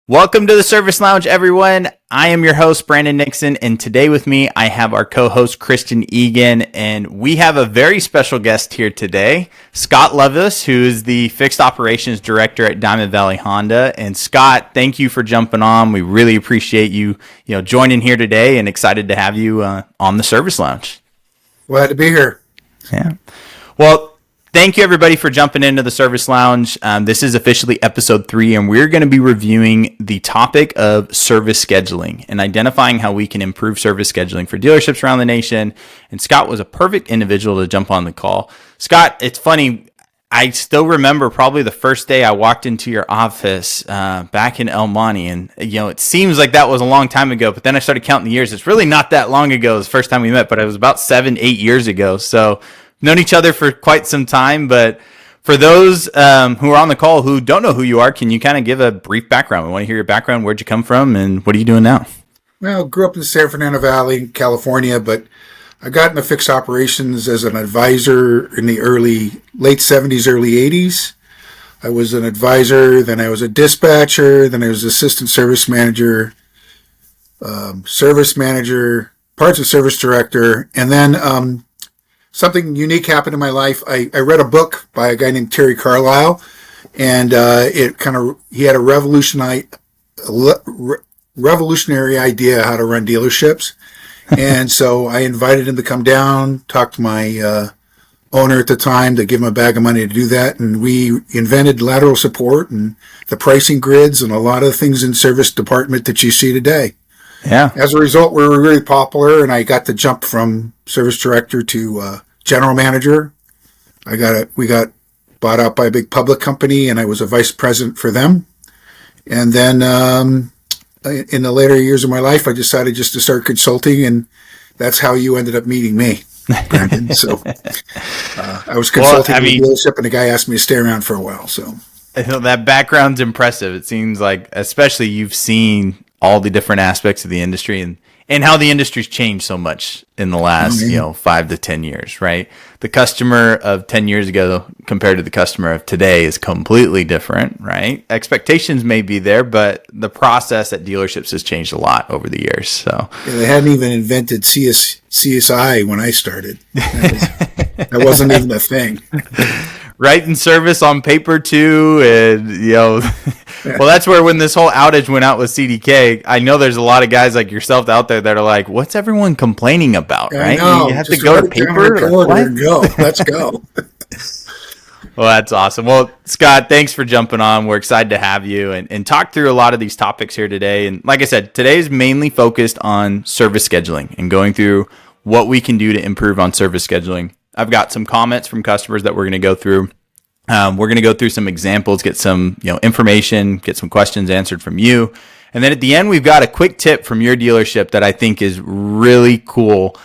Welcome to the Service Lounge, everyone. I am your host, Brandon Nixon, and today with me, I have our co-host, Christian Eagon, and we have a very special guest here today, Scott Loveless, who is the Fixed Operations Director at Diamond Valley Honda. And Scott, thank you for jumping on. We really appreciate you, joining here today, and excited to have you on the Service Lounge. Glad to be here. Yeah. Well, thank you, everybody, for jumping into the Service Lounge. This is officially episode 3, and we're going to be reviewing the topic of service scheduling and identifying how we can improve service scheduling for dealerships around the nation. And Scott was a perfect individual to jump on the call. Scott, it's funny. I still remember probably the first day I walked into your office back in El Monte, and it seems like that was a long time ago, but then I started counting the years. It's really not that long ago. It was the first time we met, but it was about 7-8 years ago. So known each other for quite some time, but for those who are on the call who don't know who you are, can you kind of give a brief background? We want to hear your background. Where'd you come from, and what are you doing now? Well, grew up in the San Fernando Valley, California, but I got into fixed operations as an advisor in the late 70s, early 80s. I was an advisor, then I was a dispatcher, then I was assistant service manager, parts and service director, and then something unique happened in my life. I read a book by a guy named Terry Carlisle, and he had a revolutionary idea how to run dealerships. And so I invited him to come down, talk to my owner at the time to give him a bag of money to do that. And we invented lateral support and the pricing grids and a lot of things in service department that you see today. Yeah. As a result, we were really popular, and I got the jump from service director to general manager. We got bought out by a big public company, and I was a vice president for them. And then in the later years of my life, I decided just to start consulting, and that's how you ended up meeting me, Brandon. So I was consulting with the dealership, and the guy asked me to stay around for a while. So that background's impressive. It seems like, especially, you've seen all the different aspects of the industry and how the industry's changed so much in the last 5 to 10 years, right? The customer of 10 years ago compared to the customer of today is completely different, right? Expectations may be there, but the process at dealerships has changed a lot over the years. So they hadn't even invented CSI when I started. That wasn't even a thing. Writing service on paper too, and well, that's where when this whole outage went out with CDK, I know there's a lot of guys like yourself out there that are like, "What's everyone complaining about?" Right? You have to go to paper. And go. Let's go. Well, that's awesome. Well, Scott, thanks for jumping on. We're excited to have you and talk through a lot of these topics here today. And like I said, today is mainly focused on service scheduling and going through what we can do to improve on service scheduling. I've got some comments from customers that we're going to go through. We're going to go through some examples, get some information, get some questions answered from you. And then at the end, we've got a quick tip from your dealership that I think is really cool,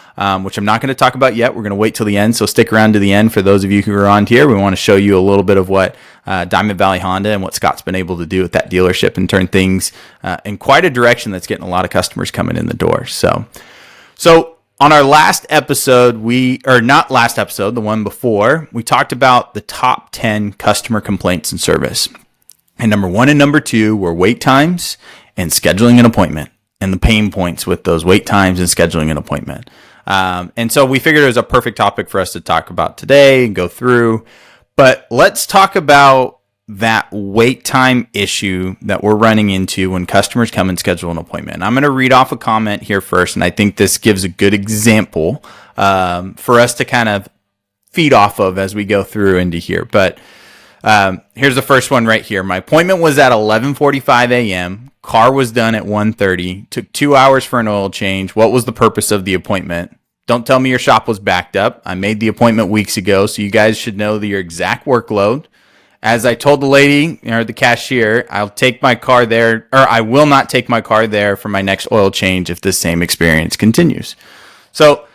which I'm not going to talk about yet. We're going to wait till the end. So stick around to the end for those of you who are on here. We want to show you a little bit of what Diamond Valley Honda and what Scott's been able to do with that dealership and turn things in quite a direction that's getting a lot of customers coming in the door. So on our last episode, the one before, we talked about the top 10 customer complaints in service. And number 1 and number 2 were wait times and scheduling an appointment and the pain points with those wait times and scheduling an appointment. And so we figured it was a perfect topic for us to talk about today and go through. But let's talk about that wait time issue that we're running into when customers come and schedule an appointment. I'm going to read off a comment here first, and I think this gives a good example for us to kind of feed off of as we go through into here. But here's the first one right here. My appointment was at 11:45 a.m. Car was done at 1:30. Took 2 hours for an oil change. What was the purpose of the appointment? Don't tell me your shop was backed up. I made the appointment weeks ago, so you guys should know your exact workload. As I told the lady, or the cashier, I will not take my car there for my next oil change if this same experience continues. So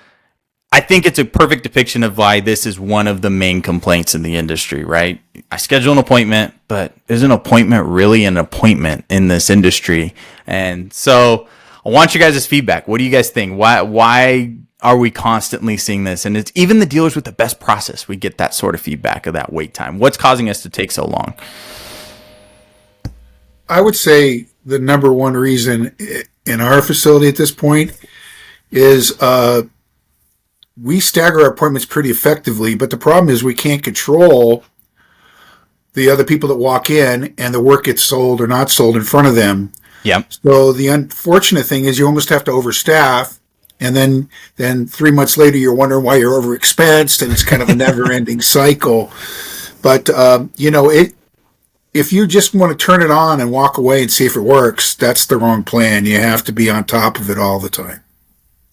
I think it's a perfect depiction of why this is one of the main complaints in the industry, right? I schedule an appointment, but is an appointment really an appointment in this industry? And so I want you guys' feedback. What do you guys think? Why are we constantly seeing this? And it's even the dealers with the best process, we get that sort of feedback of that wait time. What's causing us to take so long? I would say the number one reason in our facility at this point is we stagger our appointments pretty effectively, but the problem is we can't control the other people that walk in and the work gets sold or not sold in front of them. Yep. So the unfortunate thing is you almost have to overstaff, and then 3 months later you're wondering why you're overexpensed, and it's kind of a never-ending cycle. But if you just want to turn it on and walk away and see if it works, that's the wrong plan. You have to be on top of it all the time.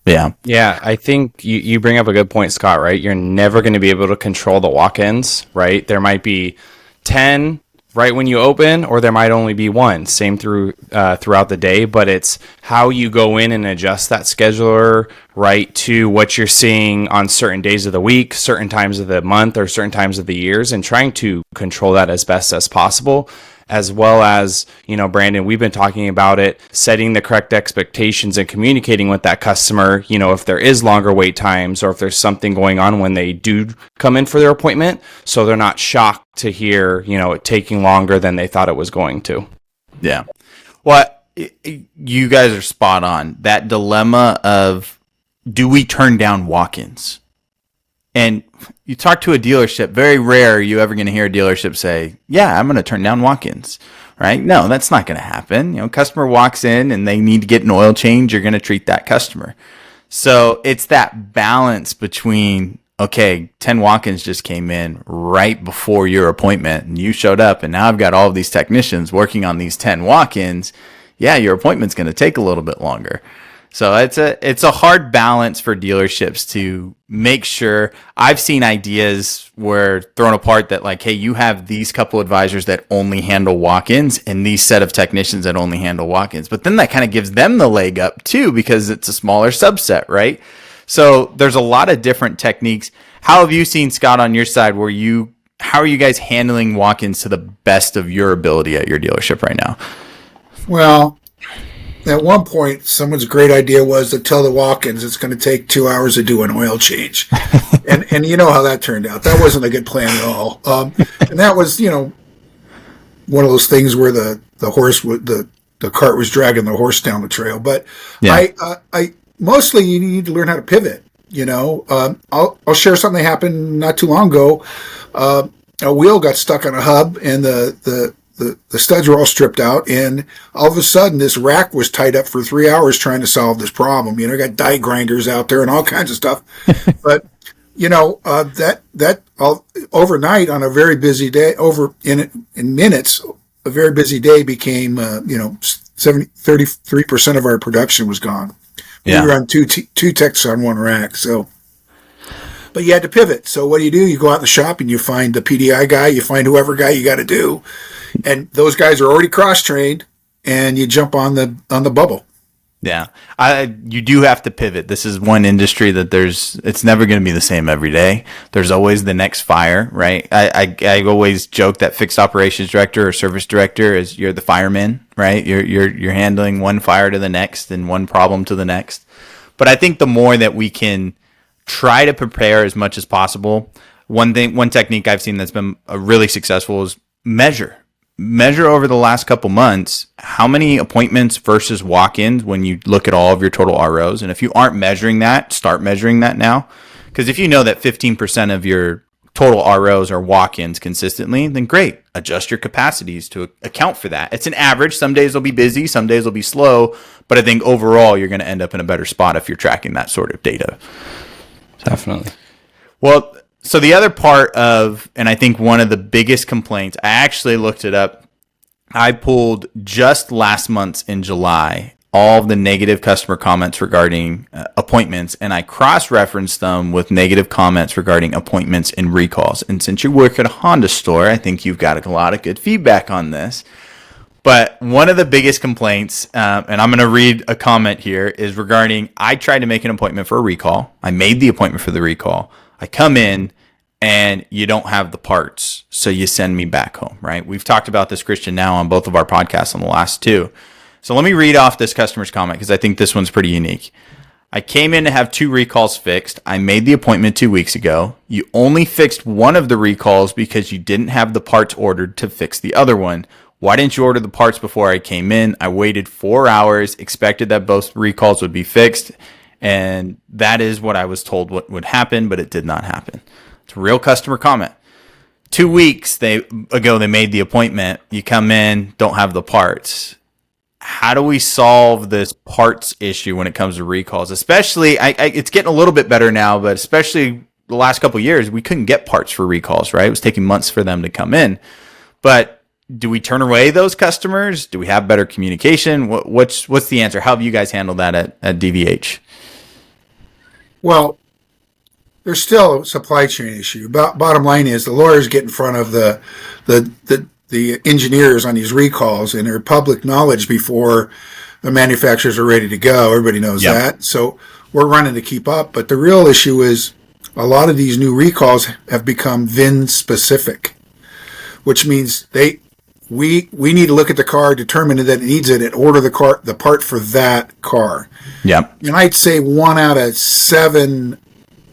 Yeah. Yeah, I think you bring up a good point, Scott, right? You're never going to be able to control the walk-ins, right? There might be 10 right when you open, or there might only be one, same throughout the day, but it's how you go in and adjust that scheduler, right, to what you're seeing on certain days of the week, certain times of the month, or certain times of the years, and trying to control that as best as possible. As well as, Brandon, we've been talking about it, setting the correct expectations and communicating with that customer, if there is longer wait times or if there's something going on when they do come in for their appointment, so they're not shocked to hear, it taking longer than they thought it was going to. Yeah. Well, you guys are spot on. That dilemma of, do we turn down walk-ins? And you talk to a dealership, very rare are you ever going to hear a dealership say, yeah, I'm going to turn down walk-ins, right? No, that's not going to happen. Customer walks in and they need to get an oil change. You're going to treat that customer. So it's that balance between, okay, 10 walk-ins just came in right before your appointment and you showed up, and now I've got all of these technicians working on these 10 walk-ins. Yeah, your appointment's going to take a little bit longer. So it's a hard balance for dealerships to make sure. I've seen ideas where thrown apart that like, hey, you have these couple advisors that only handle walk-ins and these set of technicians that only handle walk-ins. But then that kind of gives them the leg up too, because it's a smaller subset, right? So there's a lot of different techniques. How have you seen, Scott, on your side, how are you guys handling walk-ins to the best of your ability at your dealership right now? Well, at one point, someone's great idea was to tell the walk-ins it's going to take 2 hours to do an oil change. and you know how that turned out. That wasn't a good plan at all. And that was, one of those things where the cart was dragging the horse down the trail. But yeah. I mostly you need to learn how to pivot. I'll share something that happened not too long ago. A wheel got stuck on a hub, and the studs were all stripped out, and all of a sudden this rack was tied up for 3 hours trying to solve this problem. Got die grinders out there and all kinds of stuff. But, that all, overnight on a very busy day, in minutes, a very busy day became, 33% of our production was gone. Yeah. We were on two techs on one rack. So, but you had to pivot. So what do? You go out in the shop and you find the PDI guy, you find whoever guy you got to do. And those guys are already cross-trained, and you jump on the bubble. Yeah, you do have to pivot. This is one industry that it's never going to be the same every day. There's always the next fire, right? I always joke that fixed operations director or service director is you're the fireman, right? You're handling one fire to the next and one problem to the next. But I think the more that we can try to prepare as much as possible, one technique I've seen that's been really successful is measure over the last couple months how many appointments versus walk-ins when you look at all of your total ROs. And if you aren't measuring that, start measuring that now. Because if you know that 15% of your total ROs are walk-ins consistently, then great. Adjust your capacities to account for that. It's an average. Some days will be busy, some days will be slow. But I think overall you're going to end up in a better spot if you're tracking that sort of data. Definitely. Well, so the other part of, and I think one of the biggest complaints, I actually looked it up. I pulled just last month's in July, all of the negative customer comments regarding appointments, and I cross-referenced them with negative comments regarding appointments and recalls. And since you work at a Honda store, I think you've got a lot of good feedback on this. But one of the biggest complaints, and I'm going to read a comment here, is regarding, I tried to make an appointment for a recall. I made the appointment for the recall. I come in and you don't have the parts, so you send me back home, right? We've talked about this, Christian, now on both of our podcasts on the last two. So let me read off this customer's comment because I think this one's pretty unique. I came in to have 2 recalls fixed. I made the appointment 2 weeks ago. You only fixed one of the recalls because you didn't have the parts ordered to fix the other one. Why didn't you order the parts before I came in? I waited 4 hours, expected that both recalls would be fixed, and that is what I was told what would happen, but it did not happen. It's a real customer comment. 2 weeks ago, they made the appointment. You come in, don't have the parts. How do we solve this parts issue when it comes to recalls? Especially, it's getting a little bit better now, but especially the last couple of years, we couldn't get parts for recalls, right? It was taking months for them to come in. But do we turn away those customers? Do we have better communication? What's the answer? How have you guys handled that at DVH? Well, there's still a supply chain issue. Bottom line is the lawyers get in front of the engineers on these recalls, and they're public knowledge before the manufacturers are ready to go. Everybody knows that. So we're running to keep up. But the real issue is a lot of these new recalls have become VIN specific, which means we need to look at the car, determine that it needs it, and order the part for that car. Yep. And I'd say 1 out of 7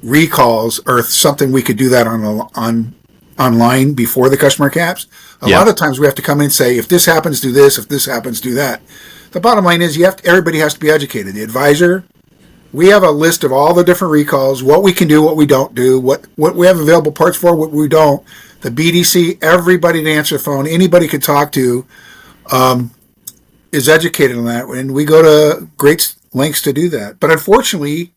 recalls or something we could do that on online before the customer caps. A lot of times we have to come in and say, if this happens, do this. If this happens, do that. The bottom line is everybody has to be educated. The advisor, we have a list of all the different recalls, what we can do, what we don't do, what we have available parts for, what we don't. The BDC, everybody to answer the phone, anybody could talk to, is educated on that. And we go to great lengths to do that. But unfortunately,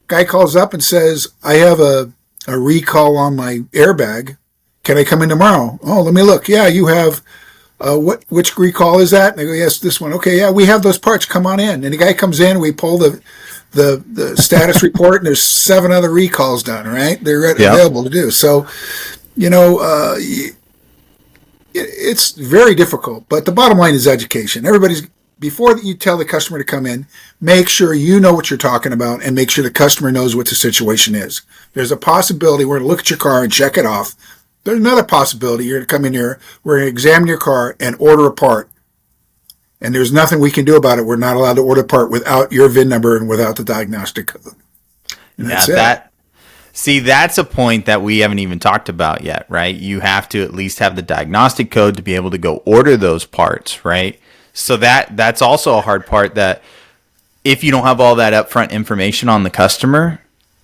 guy calls up and says, I have a recall on my airbag. Can I come in tomorrow? Oh, let me look. Yeah, you have, which recall is that? And I go, yes, this one. Okay, yeah, we have those parts. Come on in. And the guy comes in, we pull the status report, and there's 7 other recalls done, right? They're available to do. So, it's very difficult. But the bottom line is education. Before you tell the customer to come in, make sure you know what you're talking about and make sure the customer knows what the situation is. There's a possibility we're going to look at your car and check it off. There's another possibility you're going to come in here, we're going to examine your car and order a part. And there's nothing we can do about it. We're not allowed to order a part without your VIN number and without the diagnostic code. And that's it. See, that's a point that we haven't even talked about yet, right? You have to at least have the diagnostic code to be able to go order those parts, right? So that's also a hard part, that if you don't have all that upfront information on the customer,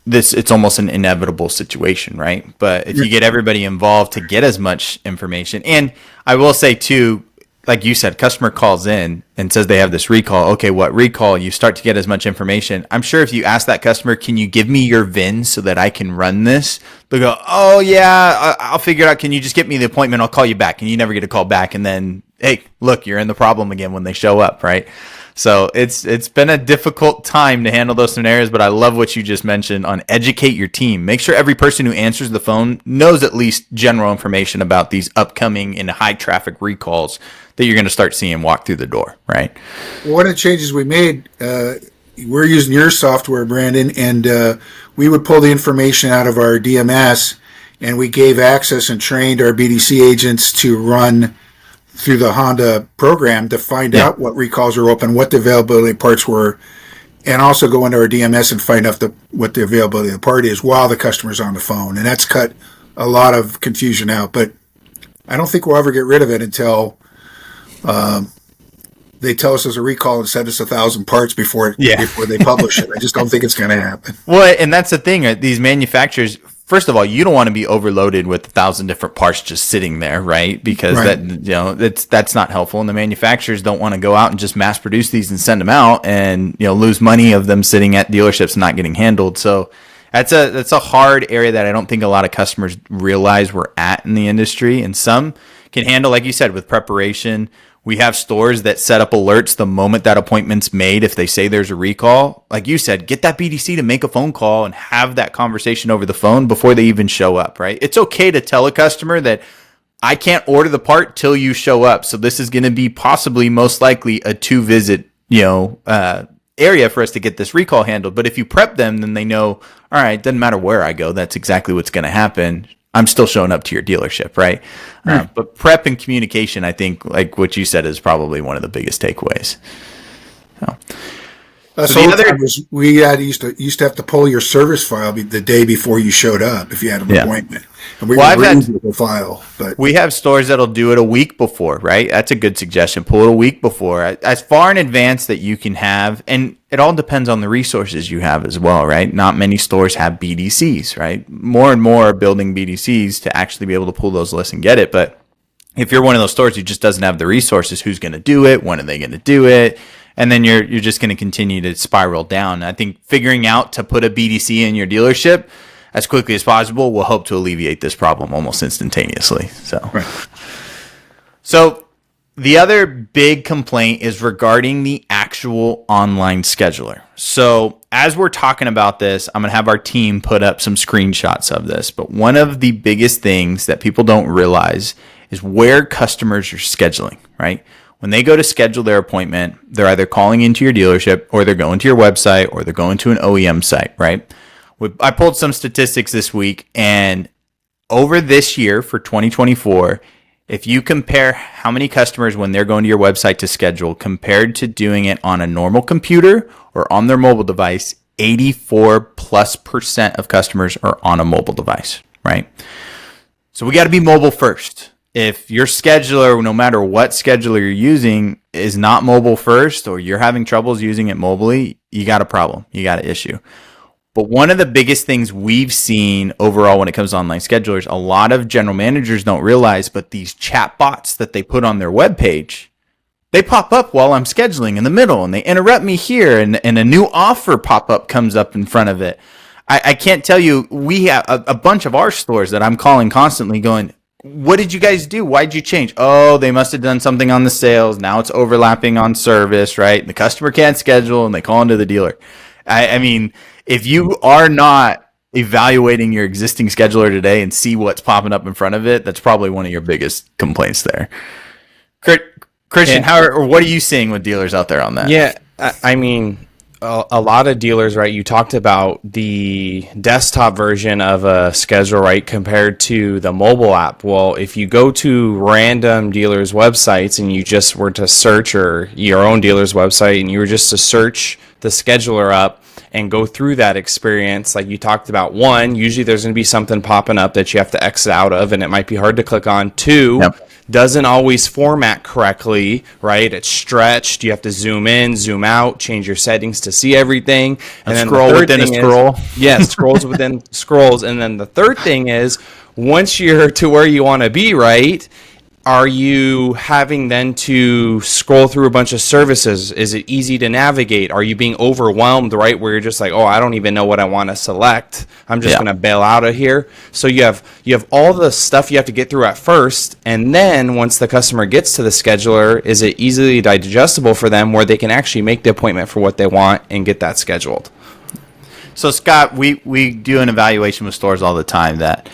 it's almost an inevitable situation, right? But if you get everybody involved to get as much information, and I will say too, like you said, customer calls in and says they have this recall. Okay, what recall? You start to get as much information. I'm sure if you ask that customer, can you give me your VIN so that I can run this? They'll go, oh yeah, I'll figure it out. Can you just get me the appointment? I'll call you back. And you never get a call back. And then, hey, look, you're in the problem again when they show up, right? So it's been a difficult time to handle those scenarios, but I love what you just mentioned on educate your team. Make sure every person who answers the phone knows at least general information about these upcoming and high traffic recalls that you're going to start seeing walk through the door, right? Well, one of the changes we made, we're using your software, Brandon, and we would pull the information out of our DMS, and we gave access and trained our BDC agents to run through the Honda program to find out what recalls are open, what the availability of parts were, and also go into our DMS and find out what the availability of the part is while the customer's on the phone. And that's cut a lot of confusion out. But I don't think we'll ever get rid of it until they tell us there's a recall and send us 1,000 parts before they publish it. I just don't think it's going to happen. Well, and that's the thing. These manufacturers, first of all, you don't want to be overloaded with 1,000 different parts just sitting there, right? Because that's not helpful. And the manufacturers don't want to go out and just mass produce these and send them out and lose money of them sitting at dealerships and not getting handled. So that's a hard area that I don't think a lot of customers realize we're at in the industry. And some can handle, like you said, with preparation. We have stores that set up alerts the moment that appointment's made. If they say there's a recall, like you said, get that BDC to make a phone call and have that conversation over the phone before they even show up, right? It's okay to tell a customer that I can't order the part till you show up. So this is going to be possibly most likely a 2-visit, area for us to get this recall handled. But if you prep them, then they know, all right, doesn't matter where I go. That's exactly what's going to happen. I'm still showing up to your dealership, right? But prep and communication, I think, like what you said, is probably one of the biggest takeaways. Us So the old other, timers, used to have to pull your service file the day before you showed up if you had an yeah. appointment, and we Well, would I've had read the file. But We have stores that'll do it a week before, right? That's a good suggestion. Pull it a week before, as far in advance that you can have. And it all depends on the resources you have as well, right? Not many stores have BDCs, right? More and more are building BDCs to actually be able to pull those lists and get it. But if you're one of those stores who just doesn't have the resources, who's going to do it? When are they going to do it? And then you're just going to continue to spiral down. I think figuring out to put a BDC in your dealership as quickly as possible will help to alleviate this problem almost instantaneously. So the other big complaint is regarding the actual online scheduler. So as we're talking about this, I'm going to have our team put up some screenshots of this. But one of the biggest things that people don't realize is where customers are scheduling, right? When they go to schedule their appointment, they're either calling into your dealership or they're going to your website or they're going to an OEM site, right? I pulled some statistics this week, and over this year for 2024, if you compare how many customers when they're going to your website to schedule compared to doing it on a normal computer or on their mobile device, 84+% of customers are on a mobile device, right? So we got to be mobile first. If your scheduler, no matter what scheduler you're using, is not mobile first, or you're having troubles using it mobilely, you got a problem. You got an issue. But one of the biggest things we've seen overall when it comes to online schedulers, a lot of general managers don't realize, but these chat bots that they put on their webpage, they pop up while I'm scheduling in the middle, and they interrupt me here, and a new offer pop-up comes up in front of it. I can't tell you, we have a bunch of our stores that I'm calling constantly going, what did you guys do? Why'd you change? Oh, they must have done something on the sales. Now it's overlapping on service, right? The customer can't schedule, and they call into the dealer. I mean, if you are not evaluating your existing scheduler today and see what's popping up in front of it, that's probably one of your biggest complaints there. Christian, what are you seeing with dealers out there on that? Yeah, I mean, a lot of dealers, right? You talked about the desktop version of a schedule, right, compared to the mobile app. Well, if you go to random dealers' websites and you just were to search, or your own dealer's website, and you were just to search the scheduler up and go through that experience, like you talked about, one, usually there's going to be something popping up that you have to exit out of, and it might be hard to click on. Two, yep, doesn't always format correctly, right? It's stretched. You have to zoom in, zoom out, change your settings to see everything. And then scroll within a scroll. Yes, scrolls within scrolls. And then the third thing is, once you're to where you want to be, right, are you having then to scroll through a bunch of services? Is it easy to navigate? Are you being overwhelmed, right, where you're just like, oh, I don't even know what I want to select. I'm just going to bail out of here. So you have all the stuff you have to get through at first, and then once the customer gets to the scheduler, is it easily digestible for them where they can actually make the appointment for what they want and get that scheduled? So, Scott, we do an evaluation with stores all the time that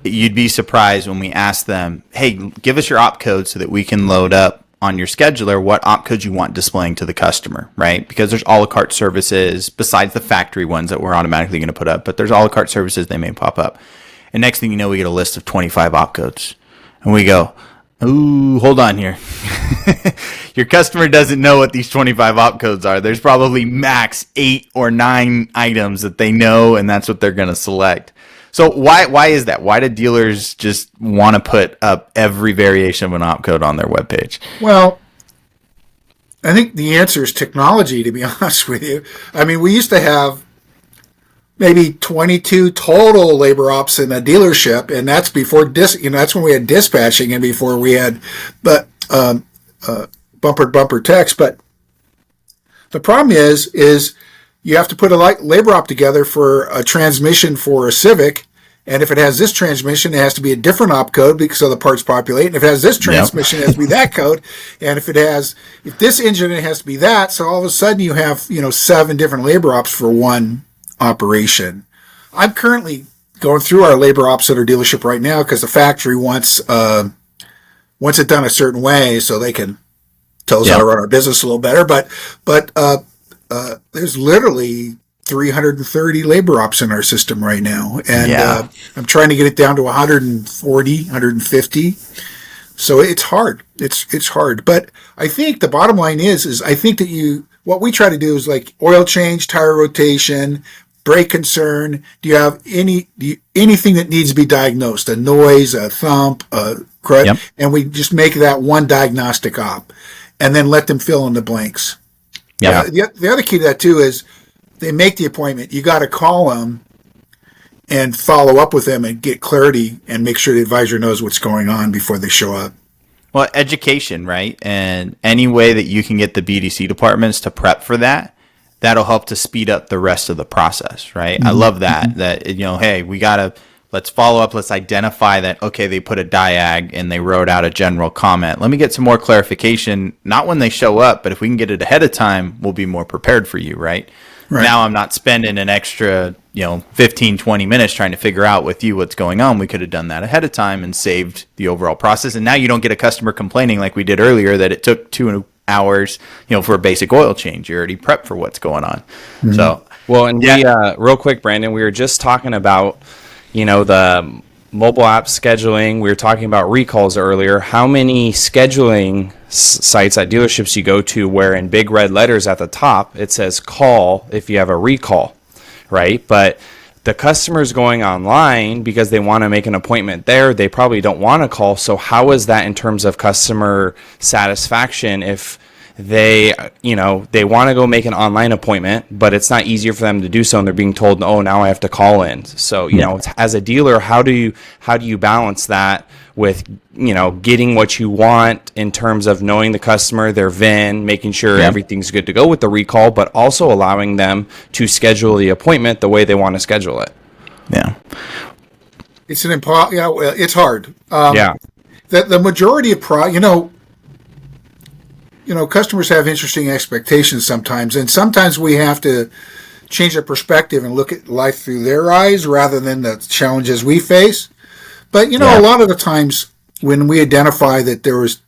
you'd be surprised when we ask them, hey, give us your op code so that we can load up on your scheduler what op code you want displaying to the customer, right? Because there's a la carte services besides the factory ones that we're automatically going to put up, but there's a la carte services they may pop up. And next thing you know, we get a list of 25 op codes. And we go, ooh, hold on here. Your customer doesn't know what these 25 op codes are. There's probably max 8 or 9 items that they know, and that's what they're going to select. So why is that? Why do dealers just want to put up every variation of an op code on their webpage? Well, I think the answer is technology, to be honest with you. I mean, we used to have maybe 22 total labor ops in a dealership, and that's before that's when we had dispatching and before we had bumper to bumper text. But the problem is you have to put a labor op together for a transmission for a Civic, and if it has this transmission, it has to be a different op code because of the parts populate. And if it has this transmission, it has to be that code. And if this engine, it has to be that. So all of a sudden, you have 7 different labor ops for one operation. I'm currently going through our labor ops at our dealership right now because the factory wants it done a certain way so they can tell us how to run our business a little better. But there's literally 330 labor ops in our system right now. And I'm trying to get it down to 140, 150. So it's hard. It's hard. But I think the bottom line is I think that what we try to do is like oil change, tire rotation, brake concern. Do you have anything that needs to be diagnosed? A noise, a thump, a crud, Yep. and we just make that one diagnostic op, and then let them fill in the blanks. Yeah. The other key to that too is they make the appointment. You got to call them and follow up with them and get clarity and make sure the advisor knows what's going on before they show up. Well, education, right? And any way that you can get the BDC departments to prep for that, that'll help to speed up the rest of the process, right? I love that, hey, let's follow up. Let's identify that, okay, they put a diag and they wrote out a general comment. Let me get some more clarification, not when they show up, but if we can get it ahead of time, we'll be more prepared for you, right? Now I'm not spending an extra, 15, 20 minutes trying to figure out with you what's going on. We could have done that ahead of time and saved the overall process. And now you don't get a customer complaining like we did earlier that it took 2 hours, for a basic oil change. You're already prepped for what's going on. Mm-hmm. So, well, and we, real quick, Brandon, we were just talking about, the mobile app scheduling. We were talking about recalls earlier. How many scheduling sites at dealerships you go to where in big red letters at the top it says call if you have a recall, right? But the customer's going online because they want to make an appointment there. They probably don't want to call. So how is that in terms of customer satisfaction if they want to go make an online appointment, but it's not easier for them to do so, and they're being told, oh, now I have to call in. So, as a dealer, how do you balance that with, getting what you want in terms of knowing the customer, their VIN, making sure everything's good to go with the recall, but also allowing them to schedule the appointment the way they want to schedule it? Yeah. It's it's hard. The majority of customers have interesting expectations sometimes, and sometimes we have to change their perspective and look at life through their eyes rather than the challenges we face. But, a lot of the times when we identify that there was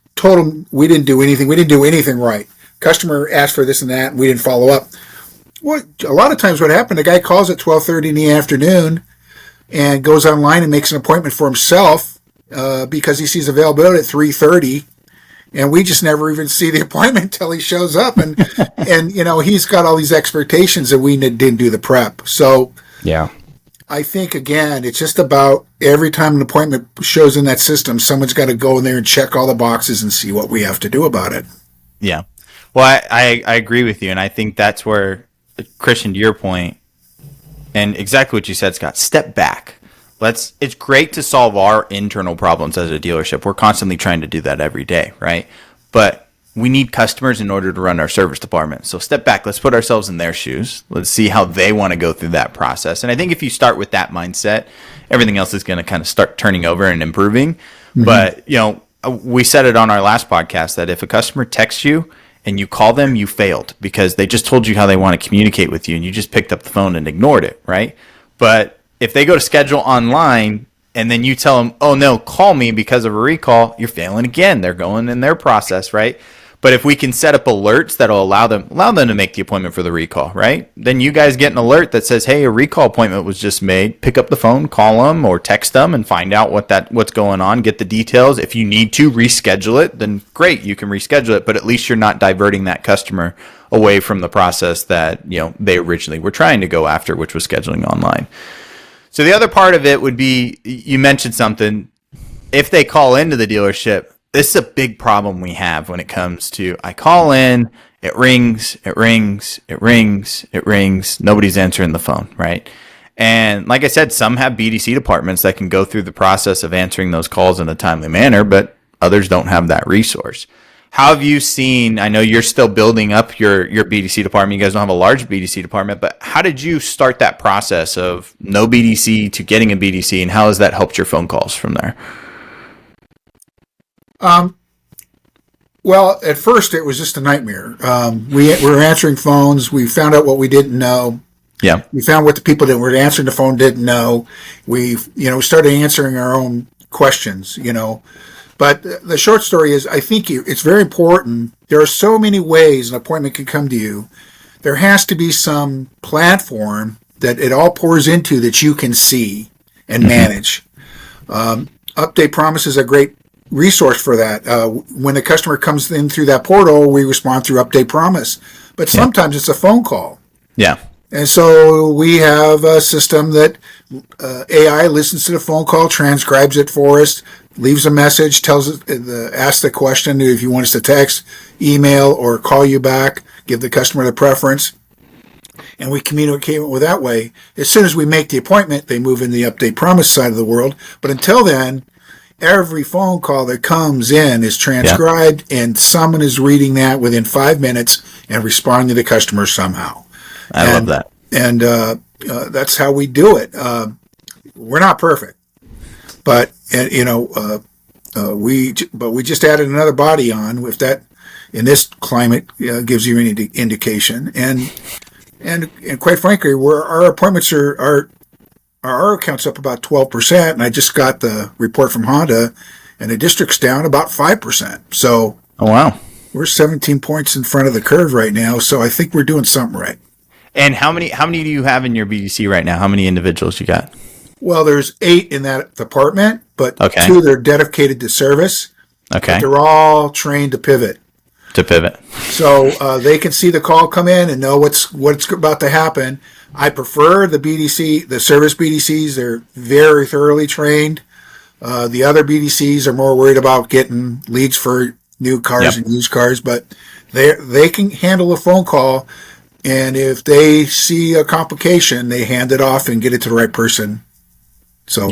we didn't do anything right. Customer asked for this and that, and we didn't follow up. Well, a lot of times what happened, the guy calls at 12:30 in the afternoon and goes online and makes an appointment for himself because he sees availability at 3:30. And we just never even see the appointment until he shows up, and he's got all these expectations that we didn't do the prep. So I think again, it's just about every time an appointment shows in that system, someone's got to go in there and check all the boxes and see what we have to do about it. Yeah, well, I agree with you, and I think that's where, Christian, to your point, and exactly what you said, Scott. Step back. It's great to solve our internal problems as a dealership. We're constantly trying to do that every day, right? But we need customers in order to run our service department. So step back. Let's put ourselves in their shoes. Let's see how they want to go through that process. And I think if you start with that mindset, everything else is going to kind of start turning over and improving. Mm-hmm. But, we said it on our last podcast that if a customer texts you and you call them, you failed because they just told you how they want to communicate with you and you just picked up the phone and ignored it, right? But if they go to schedule online and then you tell them, oh, no, call me because of a recall, you're failing again. They're going in their process, right? But if we can set up alerts that'll allow them to make the appointment for the recall, right? Then you guys get an alert that says, hey, a recall appointment was just made. Pick up the phone, call them or text them and find out what's going on. Get the details. If you need to reschedule it, then great, you can reschedule it. But at least you're not diverting that customer away from the process that they originally were trying to go after, which was scheduling online. So the other part of it would be, you mentioned something, if they call into the dealership, this is a big problem we have when it comes to, I call in, it rings, nobody's answering the phone, right? And like I said, some have BDC departments that can go through the process of answering those calls in a timely manner, but others don't have that resource. How have you seen, I know you're still building up your BDC department. You guys don't have a large BDC department, but how did you start that process of no BDC to getting a BDC, and how has that helped your phone calls from there? Well, at first it was just a nightmare. We were answering phones. We found out what we didn't know. Yeah. We found what the people that were answering the phone didn't know. We started answering our own questions, But the short story is, I think it's very important. There are so many ways an appointment can come to you. There has to be some platform that it all pours into that you can see and manage. Update Promise is a great resource for that. When the customer comes in through that portal, we respond through update promise. But sometimes it's a phone call. Yeah. And so we have a system that AI listens to the phone call, transcribes it for us, leaves a message, asks the question if you want us to text, email, or call you back, give the customer the preference. And we communicate with that way. As soon as we make the appointment, they move in the update promise side of the world. But until then, every phone call that comes in is transcribed, and someone is reading that within 5 minutes and responding to the customer somehow. I love that. And that's how we do it. We're not perfect, but we just added another body on. If that in this climate gives you any indication, and quite frankly, our appointments our account's up about 12%, and I just got the report from Honda, and the district's down about 5%. So, oh wow, we're 17 points in front of the curve right now. So I think we're doing something right. And how many do you have in your BDC right now? How many individuals you got? Well, there's 8 in that department, but okay. 2 that are dedicated to service. Okay. They're all trained to pivot. So they can see the call come in and know what's about to happen. I prefer the BDC, the service BDCs. They're very thoroughly trained. The other BDCs are more worried about getting leads for new cars and used cars, but they can handle a phone call. And if they see a complication, they hand it off and get it to the right person. So,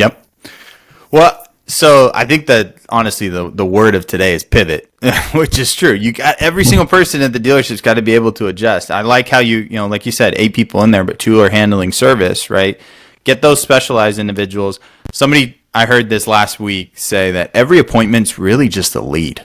Well, so I think that honestly, the word of today is pivot, which is true. You got every single person at the dealership's got to be able to adjust. I like how like you said, 8 people in there, but 2 are handling service, right? Get those specialized individuals. I heard this last week say that every appointment's really just a lead.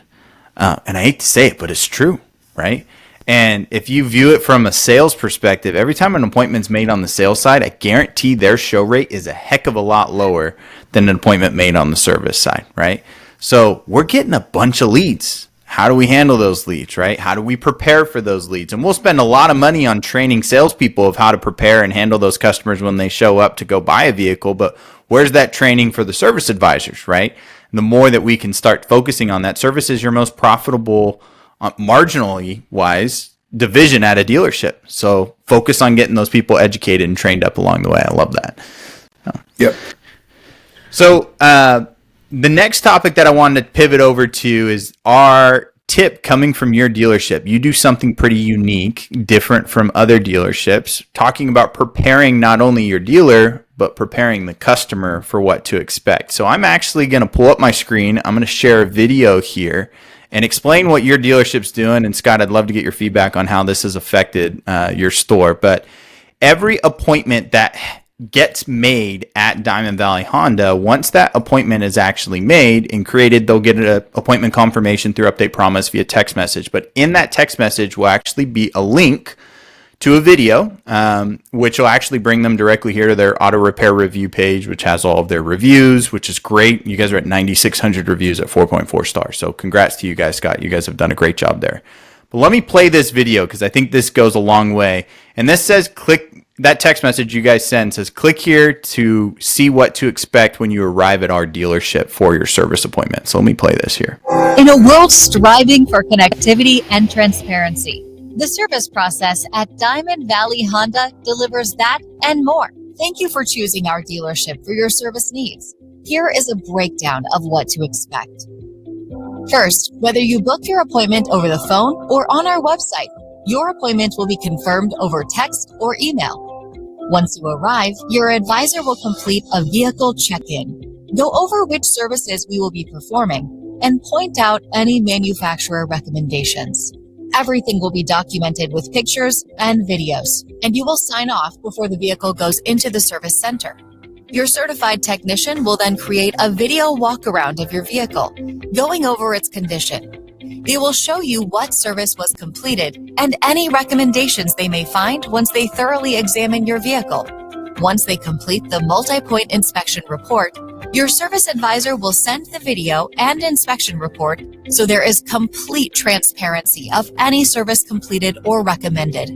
And I hate to say it, but it's true, right? And if you view it from a sales perspective, every time an appointment's made on the sales side, I guarantee their show rate is a heck of a lot lower than an appointment made on the service side, right? So we're getting a bunch of leads. How do we handle those leads, right? How do we prepare for those leads? And we'll spend a lot of money on training salespeople of how to prepare and handle those customers when they show up to go buy a vehicle. But where's that training for the service advisors, right? And the more that we can start focusing on that, service is your most profitable marginally wise division at a dealership. So focus on getting those people educated and trained up along the way. I love that. Yep. So the next topic that I wanted to pivot over to is our tip coming from your dealership. You do something pretty unique, different from other dealerships, talking about preparing not only your dealer, but preparing the customer for what to expect. So I'm actually going to pull up my screen. I'm going to share a video here and explain what your dealership's doing. And Scott, I'd love to get your feedback on how this has affected your store. But every appointment that gets made at Diamond Valley Honda, once that appointment is actually made and created, they'll get an appointment confirmation through Update Promise via text message. But in that text message will actually be a link to a video, which will actually bring them directly here to their auto repair review page, which has all of their reviews, which is great. You guys are at 9,600 reviews at 4.4 stars. So congrats to you guys, Scott. You guys have done a great job there. But let me play this video because I think this goes a long way. And this says click, that text message you guys send says click here to see what to expect when you arrive at our dealership for your service appointment. So let me play this here. In a world striving for connectivity and transparency, the service process at Diamond Valley Honda delivers that and more. Thank you for choosing our dealership for your service needs. Here is a breakdown of what to expect. First, whether you book your appointment over the phone or on our website, your appointment will be confirmed over text or email. Once you arrive, your advisor will complete a vehicle check-in, go over which services we will be performing, and point out any manufacturer recommendations. Everything will be documented with pictures and videos, and you will sign off before the vehicle goes into the service center. Your certified technician will then create a video walk-around of your vehicle, going over its condition. They will show you what service was completed and any recommendations they may find once they thoroughly examine your vehicle. Once they complete the multi-point inspection report, your service advisor will send the video and inspection report so there is complete transparency of any service completed or recommended.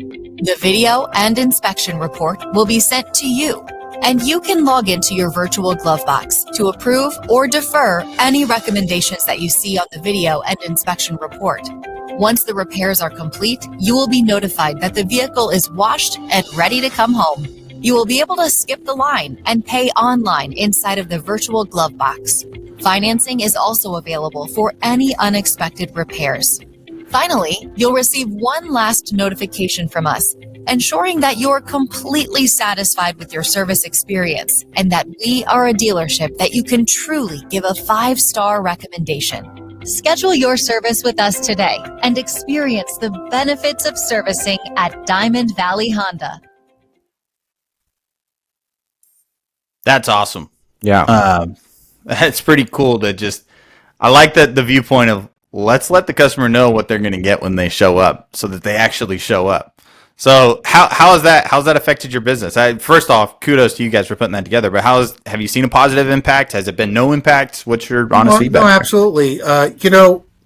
The video and inspection report will be sent to you, And you can log into your virtual glove box to approve or defer any recommendations that you see on the video and inspection report. Once the repairs are complete, you will be notified that the vehicle is washed and ready to come home. You will be able to skip the line and pay online inside of the virtual glove box. Financing is also available for any unexpected repairs. Finally, you'll receive one last notification from us, ensuring that you're completely satisfied with your service experience and that we are a dealership that you can truly give a 5-star recommendation. Schedule your service with us today and experience the benefits of servicing at Diamond Valley Honda. That's awesome. Yeah. That's pretty cool to just, I like that the viewpoint of let's let the customer know what they're going to get when they show up so that they actually show up. So how's that affected your business? First off, kudos to you guys for putting that together, but have you seen a positive impact? Has it been no impact? What's your honest feedback? No, absolutely. And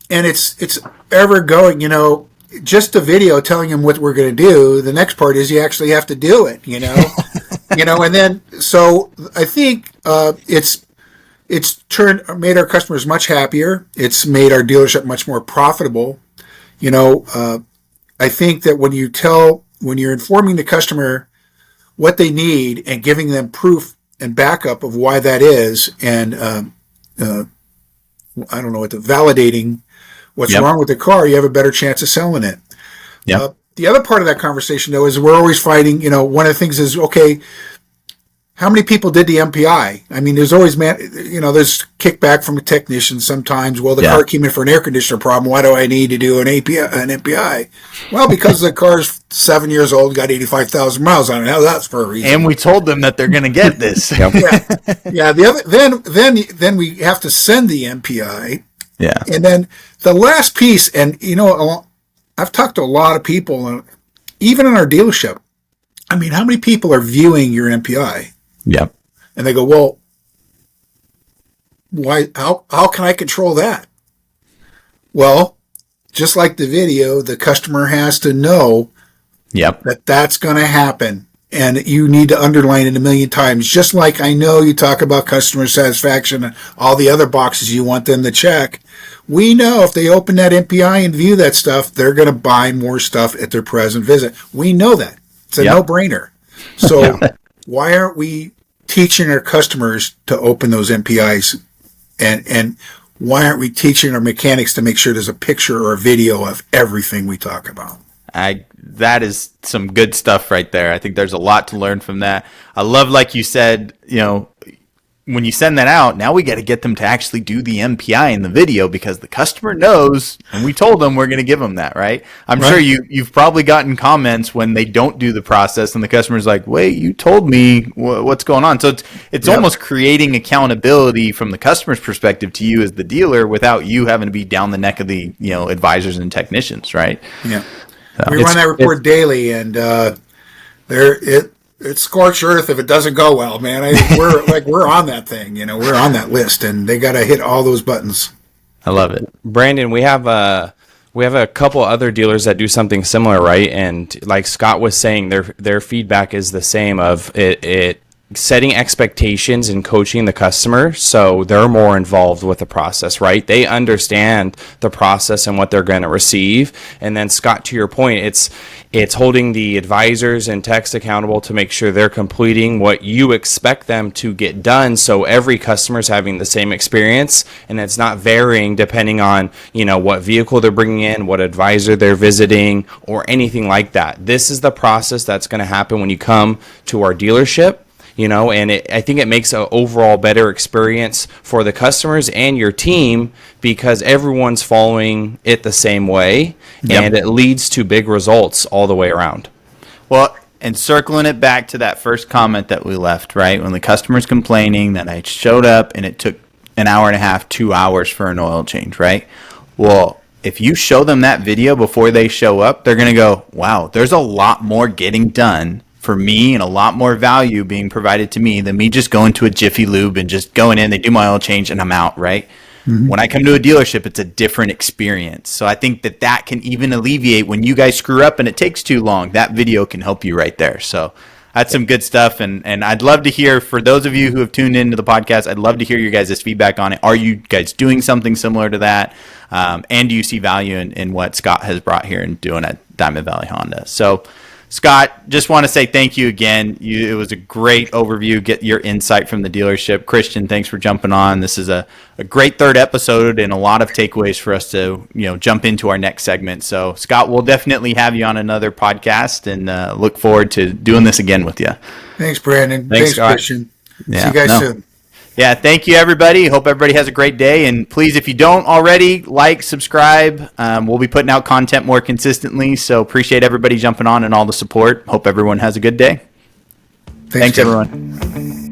it's ever going, just the video telling them what we're going to do. The next part is you actually have to do it, and then, so I think, it's made our customers much happier. It's made our dealership much more profitable. I think that when you're informing the customer what they need and giving them proof and backup of why that is, and validating what's wrong with the car, you have a better chance of selling it. The other part of that conversation, though, is we're always fighting. One of the things is, okay, how many people did the MPI? I mean, there's always, there's kickback from a technician sometimes. Well, the car came in for an air conditioner problem. Why do I need to do an MPI? Well, because the car's 7 years old, got 85,000 miles on it. Now that's for a reason. And we told them that they're going to get this. Yeah. Then we have to send the MPI. Yeah. And then the last piece, and I've talked to a lot of people, even in our dealership. I mean, how many people are viewing your MPI? Yep. And they go, well, why? How can I control that? Well, just like the video, the customer has to know that that's going to happen. And you need to underline it a million times. Just like I know you talk about customer satisfaction and all the other boxes you want them to check. We know if they open that MPI and view that stuff, they're going to buy more stuff at their present visit. We know that. It's a no-brainer. So why aren't we teaching our customers to open those MPIs? And why aren't we teaching our mechanics to make sure there's a picture or a video of everything we talk about? That is some good stuff right there. I think there's a lot to learn from that. I love, like you said, when you send that out, now we got to get them to actually do the MPI in the video because the customer knows, and we told them we're going to give them that, right? I'm sure you've probably gotten comments when they don't do the process and the customer's like, wait, you told me what's going on. So it's almost creating accountability from the customer's perspective to you as the dealer without you having to be down the neck of the, advisors and technicians, right? Yeah. We run that report daily, and it's scorched earth if it doesn't go well, man. We're on that thing, we're on that list, and they got to hit all those buttons. I love it. Brandon, we have a couple other dealers that do something similar, right? And like Scott was saying, their feedback is the same of it setting expectations and coaching the customer so they're more involved with the process, right? They understand the process and what they're going to receive. And then Scott, to your point, it's holding the advisors and techs accountable to make sure they're completing what you expect them to get done, so every customer's having the same experience and it's not varying depending on what vehicle they're bringing in, what advisor they're visiting, or anything like that. This is the process that's going to happen when you come to our dealership. And I think it makes an overall better experience for the customers and your team because everyone's following it the same way, and it leads to big results all the way around. Well, and circling it back to that first comment that we left, right? When the customer's complaining that I showed up and it took an hour and a half, 2 hours for an oil change, right? Well, if you show them that video before they show up, they're going to go, wow, there's a lot more getting done for me and a lot more value being provided to me than me just going to a Jiffy Lube and just going in, they do my oil change and I'm out, right? Mm-hmm. When I come to a dealership, it's a different experience. So I think that can even alleviate when you guys screw up and it takes too long. That video can help you right there. So That's some good stuff. And I'd love to hear, for those of you who have tuned into the podcast, I'd love to hear your guys' feedback on it. Are you guys doing something similar to that? And do you see value in what Scott has brought here and doing at Diamond Valley Honda? So, Scott, just want to say thank you again. It was a great overview, get your insight from the dealership. Christian, thanks for jumping on. This is a great third episode and a lot of takeaways for us to jump into our next segment. So, Scott, we'll definitely have you on another podcast and look forward to doing this again with you. Thanks, Brandon. Thanks Christian. Yeah, see you guys soon. Yeah, thank you, everybody. Hope everybody has a great day. And please, if you don't already, like, subscribe. We'll be putting out content more consistently. So appreciate everybody jumping on and all the support. Hope everyone has a good day. Thanks everyone.